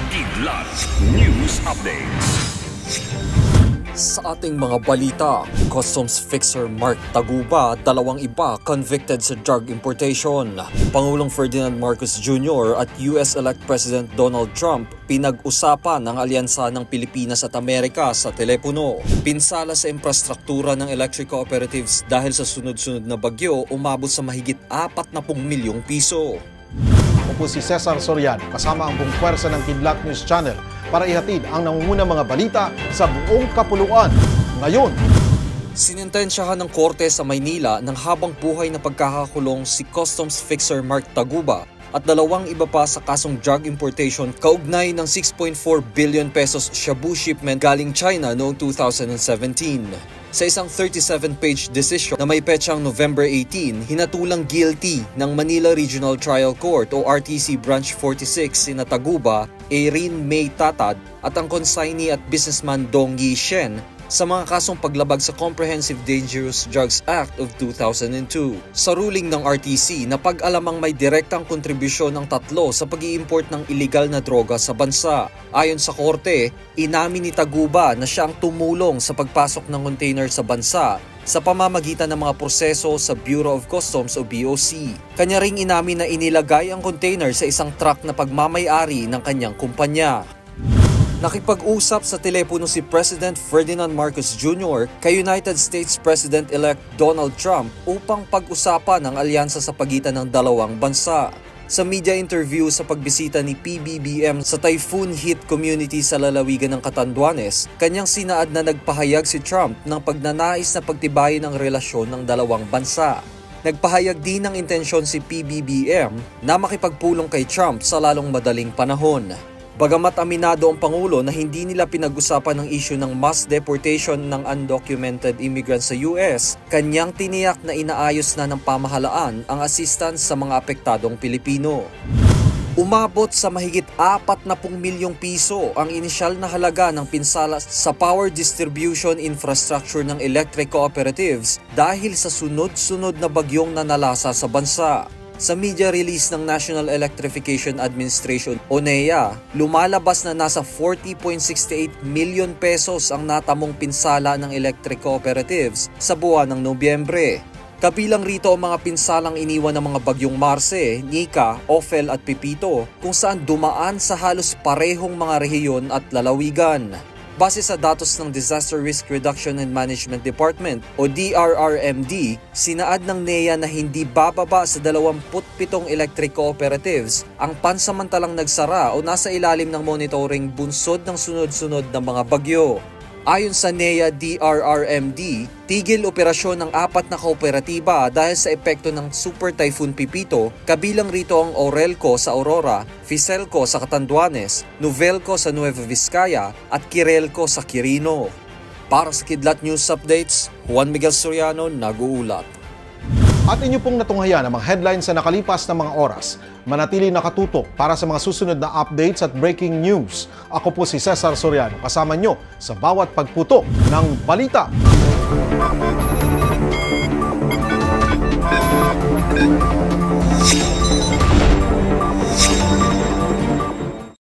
Kidlat News Updates. Sa ating mga balita, Customs Fixer Mark Taguba, dalawang iba convicted sa drug importation. Pangulong Ferdinand Marcos Jr. at US-elect President Donald Trump pinag-usapan ang alyansa ng Pilipinas at Amerika sa telepono. Pinsala sa infrastruktura ng electric cooperatives dahil sa sunod-sunod na bagyo, umabot sa mahigit 40 milyong piso. Ako po si Cesar Soriano, kasama ang buong pwersa ng Kidlat News Channel para ihatid ang nangungunang mga balita sa buong kapuluan. Ngayon, sinintensyahan ng korte sa Maynila ng habang buhay na pagkakakulong si Customs Fixer Mark Taguba at dalawang iba pa sa kasong drug importation kaugnay ng 6.4 billion pesos shabu shipment galing China noong 2017. Sa isang 37-page decision na may petsang November 18, hinatulang guilty ng Manila Regional Trial Court o RTC Branch 46 sina Taguba, Erin May Tatad at ang consignee at businessman Dong Yi Shen sa mga kasong paglabag sa Comprehensive Dangerous Drugs Act of 2002. Sa ruling ng RTC na pag-alamang may direktang kontribusyon ng tatlo sa pag-i-import ng iligal na droga sa bansa. Ayon sa korte, inamin ni Taguba na siya ang tumulong sa pagpasok ng container sa bansa sa pamamagitan ng mga proseso sa Bureau of Customs o BOC. Kanya ring inamin na inilagay ang container sa isang truck na pagmamay-ari ng kanyang kumpanya. Nakipag-usap sa telepono si President Ferdinand Marcos Jr. kay United States President-elect Donald Trump upang pag-usapan ang alyansa sa pagitan ng dalawang bansa. Sa media interview sa pagbisita ni PBBM sa typhoon hit community sa lalawigan ng Catanduanes, kanyang sinaad na nagpahayag si Trump ng pagnanais na pagtibayin ang relasyon ng dalawang bansa. Nagpahayag din ng intensyon si PBBM na makipagpulong kay Trump sa lalong madaling panahon. Bagamat aminado ang Pangulo na hindi nila pinag-usapan ang issue ng mass deportation ng undocumented immigrants sa US, kanyang tiniyak na inaayos na ng pamahalaan ang assistance sa mga apektadong Pilipino. Umabot sa mahigit 40 milyong piso ang inisyal na halaga ng pinsala sa power distribution infrastructure ng electric cooperatives dahil sa sunod-sunod na bagyong nanalasa sa bansa. Sa media release ng National Electrification Administration o NEA, lumalabas na nasa 40.68 million pesos ang natamong pinsala ng electric cooperatives sa buwan ng Nobyembre. Kabilang rito ang mga pinsalang iniwan ng mga bagyong Marce, Nika, Ophel at Pipito kung saan dumaan sa halos parehong mga rehiyon at lalawigan. Base sa datos ng Disaster Risk Reduction and Management Department o DRRMD, sinaad ng NEA na hindi bababa sa 27 electric cooperatives ang pansamantalang nagsara o nasa ilalim ng monitoring bunsod ng sunod-sunod na mga bagyo. Ayon sa NEA DRRMD, tigil operasyon ng 4 na kooperatiba dahil sa epekto ng Super Typhoon Pipito, kabilang rito ang Orelco sa Aurora, Fiselco sa Catanduanes, Novelco sa Nueva Vizcaya at Kirelco sa Quirino. Para sa Kidlat News Updates, Juan Miguel Soriano nag-uulat. at inyo pong natunghayan ang mga headlines sa nakalipas na mga oras. Manatili nakatutok para sa mga susunod na updates at breaking news. Ako po si Cesar Soriano, kasama nyo sa bawat pagputok ng balita.